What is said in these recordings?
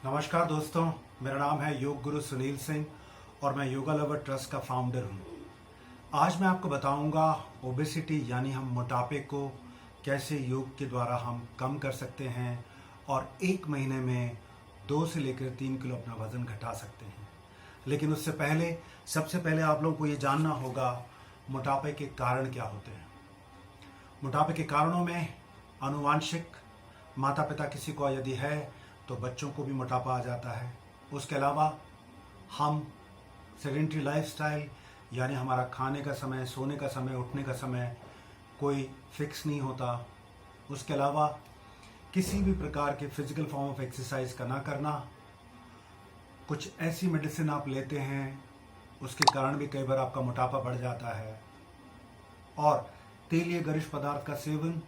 नमस्कार दोस्तों, मेरा नाम है योग गुरु सुनील सिंह और मैं योगा लवर ट्रस्ट का फाउंडर हूँ। आज मैं आपको बताऊंगा ओबेसिटी यानी हम मोटापे को कैसे योग के द्वारा हम कम कर सकते हैं और एक महीने में 2 से लेकर 3 किलो अपना वज़न घटा सकते हैं। लेकिन उससे पहले सबसे पहले आप लोगों को ये जानना होगा मोटापे के कारण क्या होते हैं। मोटापे के कारणों में आनुवांशिक माता पिता किसी को यदि है तो बच्चों को भी मोटापा आ जाता है। उसके अलावा हम सेडेंटरी लाइफस्टाइल यानी हमारा खाने का समय, सोने का समय, उठने का समय कोई फिक्स नहीं होता। उसके अलावा किसी भी प्रकार के फिजिकल फॉर्म ऑफ एक्सरसाइज का ना करना, कुछ ऐसी मेडिसिन आप लेते हैं उसके कारण भी कई बार आपका मोटापा बढ़ जाता है, और तेलीय गरिष्ठ पदार्थ का सेवन,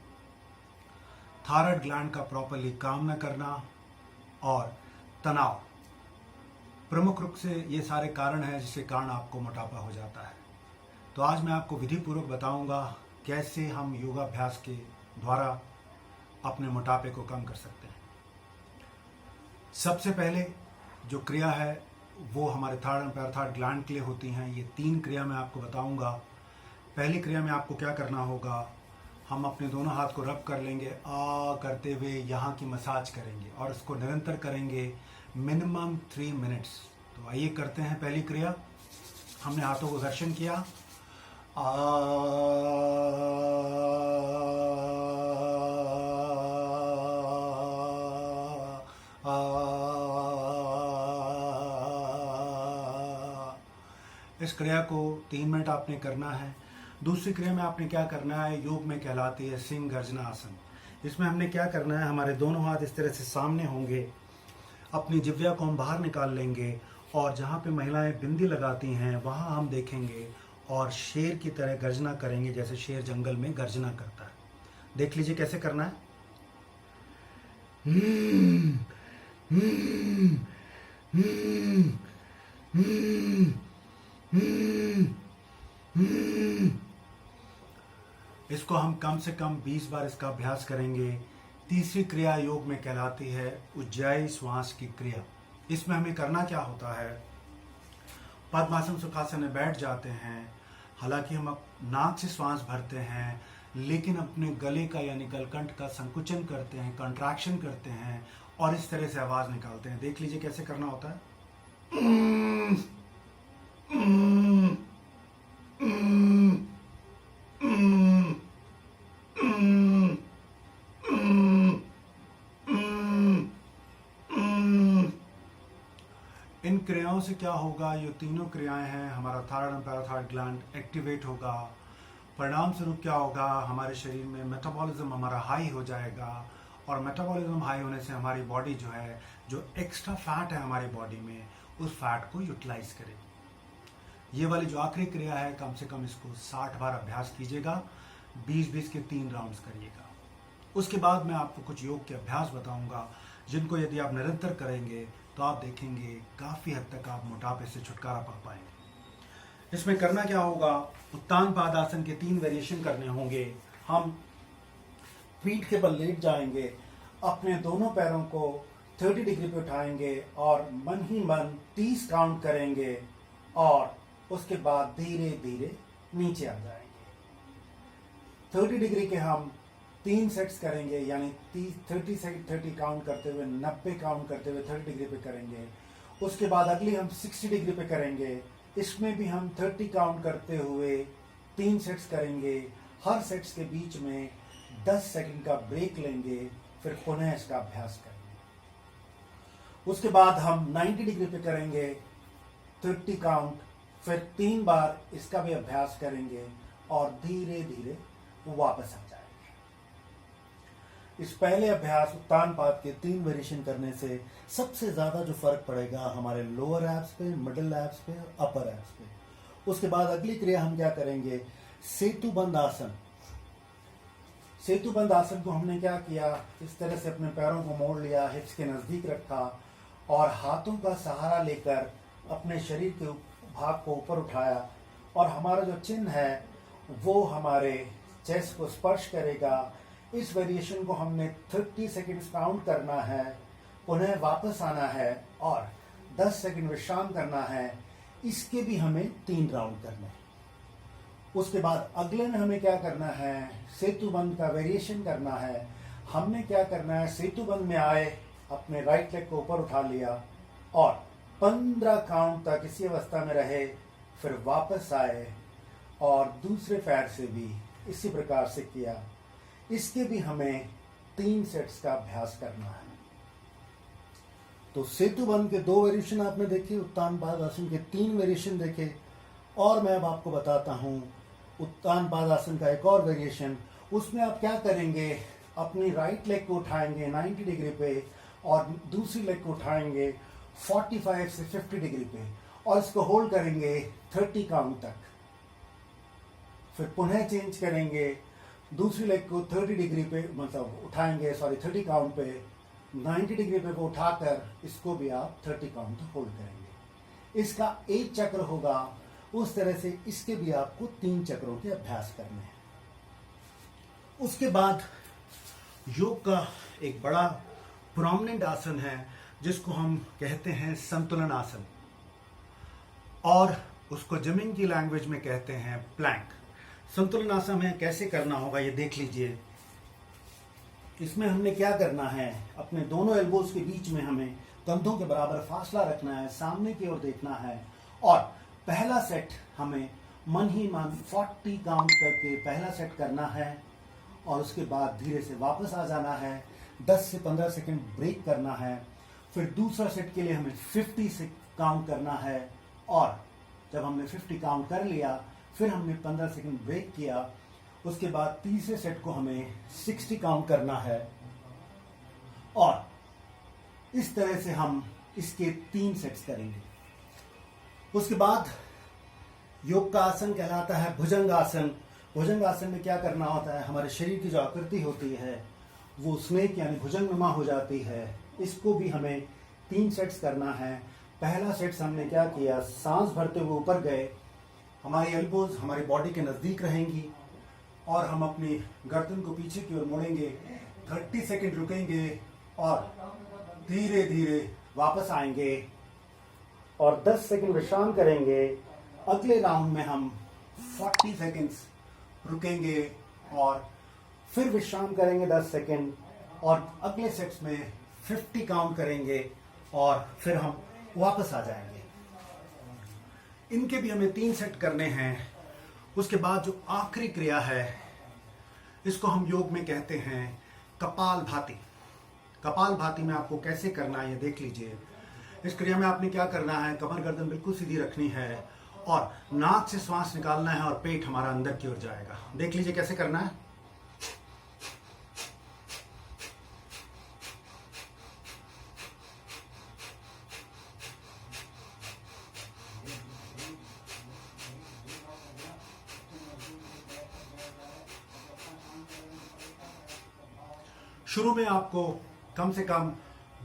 थायराइड ग्लैंड का प्रॉपरली काम न करना और तनाव प्रमुख रूप से ये सारे कारण हैं जिसके कारण आपको मोटापा हो जाता है। तो आज मैं आपको विधि पूर्वक बताऊंगा कैसे हम योगाभ्यास के द्वारा अपने मोटापे को कम कर सकते हैं। सबसे पहले जो क्रिया है वो हमारे थायराइड एंड पैराथायराइड ग्लैंड के लिए होती हैं। ये 3 क्रिया मैं आपको बताऊंगा। पहली क्रिया में आपको क्या करना होगा, हम अपने दोनों हाथ को रब कर लेंगे, करते हुए यहाँ की मसाज करेंगे और इसको निरंतर करेंगे मिनिमम 3 मिनट्स। तो आइए करते हैं पहली क्रिया। हमने हाथों को घर्षण किया, इस क्रिया को 3 मिनट आपने करना है। दूसरी क्रिया में आपने क्या करना है, योग में कहलाती है सिंह गर्जना आसन। इसमें हमने क्या करना है, हमारे दोनों हाथ इस तरह से सामने होंगे, अपनी जिह्वा को हम बाहर निकाल लेंगे और जहाँ पे महिलाएं बिंदी लगाती हैं वहाँ हम देखेंगे और शेर की तरह गर्जना करेंगे, जैसे शेर जंगल में गर्जना करता है। देख लीजिए कैसे करना है। इसको हम कम से कम 20 बार इसका अभ्यास करेंगे। तीसरी क्रिया योग में कहलाती है उज्जायी श्वास की क्रिया। इसमें हमें करना क्या होता है, पद्मासन सुखासन में बैठ जाते हैं। हालांकि हम नाक से श्वास भरते हैं लेकिन अपने गले का यानी गलकंठ का संकुचन करते हैं, कंट्रैक्शन करते हैं और इस तरह से आवाज निकालते हैं। देख लीजिए कैसे करना होता है। इन क्रियाओं से क्या होगा, ये तीनों क्रियाएं हैं, हमारा thyroid and parathyroid gland activate होगा। परिणाम स्वरूप क्या होगा, हमारे शरीर में मेटाबॉलिज्म हमारा हाई हो जाएगा और मेटाबॉलिज्म हाई होने से हमारी बॉडी जो है, जो एक्स्ट्रा फैट है हमारी बॉडी में, उस फैट को यूटिलाइज करेगी। ये वाली जो आखिरी क्रिया है, कम से कम इसको 60 बार अभ्यास कीजिएगा, 20-20 के 3 राउंड्स करिएगा। उसके बाद मैं आपको कुछ योग के अभ्यास बताऊंगा जिनको यदि आप निरंतर करेंगे तो आप देखेंगे काफ़ी हद तक आप मोटापे से छुटकारा पा पाएंगे। इसमें करना क्या होगा, उत्तान पादासन के 3 वेरिएशन करने होंगे। हम पीठ के बल लेट जाएंगे, अपने दोनों पैरों को 30 डिग्री पे उठाएंगे और मन ही मन 30 काउंट करेंगे और उसके बाद धीरे धीरे नीचे आ जाएंगे। 30 डिग्री के हम 3 सेट्स करेंगे, यानी 30 काउंट करते हुए 90 काउंट करते हुए 30 डिग्री पे करेंगे। उसके बाद अगली हम 60 डिग्री पे करेंगे, इसमें भी हम 30 काउंट करते हुए 3 सेट्स करेंगे। हर सेट्स के बीच में 10 सेकंड का ब्रेक लेंगे, फिर पुनः इसका अभ्यास करेंगे। उसके बाद हम 90 डिग्री पे करेंगे 30 काउंट, फिर 3 बार इसका भी अभ्यास करेंगे और धीरे धीरे वापस आ जाएंगे। इस पहले अभ्यास उत्तान पाद के 3 वेरिएशन करने से सबसे ज्यादा जो फर्क पड़ेगा हमारे लोअर एब्स पे, मिडिल एब्स पे और अपर एब्स पे। उसके बाद अगली क्रिया हम क्या करेंगे, सेतु बंद आसन। सेतु बंद आसन को हमने क्या किया, इस तरह से अपने पैरों को मोड़ लिया, हिप्स के नजदीक रखा और हाथों का सहारा लेकर अपने शरीर के भाग को ऊपर उठाया और हमारा जो चिन्ह है वो हमारे चेस्ट को स्पर्श करेगा। इस वेरिएशन को हमने 30 सेकंड्स काउंट करना है पुनः वापस आना है और 10 सेकंड विश्राम करना है। इसके भी हमें 3 राउंड करने हैं। उसके बाद अगले में हमें क्या करना है, सेतु बंद का वेरिएशन करना है। हमने क्या करना है, सेतु बंद में आए, अपने राइट लेग को ऊपर उठा लिया और 15 काउंट तक इसी अवस्था में रहे, फिर वापस आए और दूसरे पैर से भी इसी प्रकार से किया। इसके भी हमें 3 सेट्स का अभ्यास करना है। तो सेतु बंद के 2 वेरिएशन आपने देखे, उत्तान पादासन के 3 वेरिएशन देखे, और मैं अब आपको बताता हूं उत्तान पादासन का एक और वेरिएशन। उसमें आप क्या करेंगे, अपनी राइट लेग को उठाएंगे 90 डिग्री पे और दूसरी लेग को उठाएंगे 45 से 50 डिग्री पे और इसको होल्ड करेंगे 30 काउंट तक। फिर पुनः चेंज करेंगे, दूसरी लेग को 30 डिग्री पे मतलब उठाएंगे, 30 काउंट पे, 90 डिग्री पे को उठाकर इसको भी आप 30 काउंट तक होल्ड करेंगे। इसका 1 चक्र होगा। उस तरह से इसके भी आपको 3 चक्रों के अभ्यास करने हैं। उसके बाद योग का एक बड़ा प्रोमिनेंट आसन है जिसको हम कहते हैं संतुलन आसन, और उसको जिमिंग की लैंग्वेज में कहते हैं प्लैंक। संतुलन आसन में कैसे करना होगा ये देख लीजिए। इसमें हमने क्या करना है, अपने दोनों एल्बोज के बीच में हमें कंधों के बराबर फासला रखना है, सामने की ओर देखना है और पहला सेट हमें मन ही मन 40 काउंट करके पहला सेट करना है और उसके बाद धीरे से वापस आ जाना है, 10 से 15 सेकंड ब्रेक करना है। फिर दूसरा सेट के लिए हमें 50 से काउंट करना है और जब हमने 50 काउंट कर लिया फिर हमने 15 सेकंड ब्रेक किया। उसके बाद तीसरे सेट को हमें 60 काउंट करना है और इस तरह से हम इसके 3 सेट्स करेंगे। उसके बाद योग का आसन कहलाता है भुजंग आसन। भुजंग आसन में क्या करना होता है, हमारे शरीर की जो आकृति होती है वो स्नेक यानी भुजंगनुमा हो जाती है। इसको भी हमें 3 सेट्स करना है। पहला सेट्स हमने क्या किया, सांस भरते हुए ऊपर गए, हमारी एल्बोज हमारी बॉडी के नजदीक रहेंगी और हम अपनी गर्दन को पीछे की ओर मोड़ेंगे, 30 सेकंड रुकेंगे और धीरे धीरे वापस आएंगे और 10 सेकंड विश्राम करेंगे। अगले राउंड में हम 40 सेकंड्स रुकेंगे और फिर विश्राम करेंगे 10 सेकंड और अगले सेट्स में 50 काउंट करेंगे और फिर हम वापस आ जाएंगे। इनके भी हमें 3 सेट करने हैं। उसके बाद जो आखिरी क्रिया है इसको हम योग में कहते हैं कपाल भाती। कपाल भाती में आपको कैसे करना है ये देख लीजिए। इस क्रिया में आपने क्या करना है, कमर गर्दन बिल्कुल सीधी रखनी है और नाक से श्वास निकालना है और पेट हमारा अंदर की ओर जाएगा। देख लीजिए कैसे करना है। शुरू में आपको कम से कम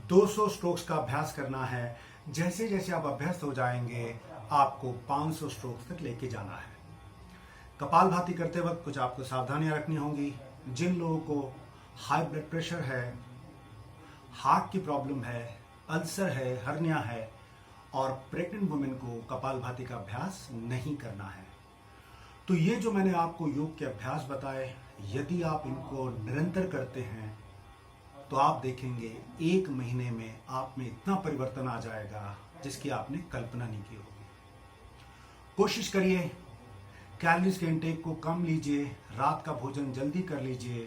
200 स्ट्रोक्स का अभ्यास करना है। जैसे जैसे आप अभ्यस्त हो जाएंगे आपको 500 स्ट्रोक्स तक लेके जाना है। कपालभाति करते वक्त कुछ आपको सावधानियां रखनी होंगी। जिन लोगों को हाई ब्लड प्रेशर है, हार्ट की प्रॉब्लम है, अल्सर है, हर्निया है और प्रेग्नेंट वुमेन को कपालभाति का अभ्यास नहीं करना है। तो ये जो मैंने आपको योग के अभ्यास बताए, यदि आप इनको निरंतर करते हैं तो आप देखेंगे 1 महीने में आप में इतना परिवर्तन आ जाएगा जिसकी आपने कल्पना नहीं की होगी। कोशिश करिए कैलोरीज के इंटेक को कम लीजिए, रात का भोजन जल्दी कर लीजिए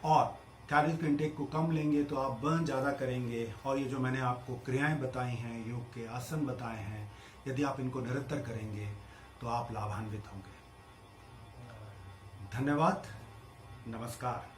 और कैलोरीज के इंटेक को कम लेंगे तो आप बर्न ज़्यादा करेंगे। और ये जो मैंने आपको क्रियाएं बताई हैं, योग के आसन बताए हैं, यदि आप इनको निरंतर करेंगे तो आप लाभान्वित होंगे। धन्यवाद, नमस्कार।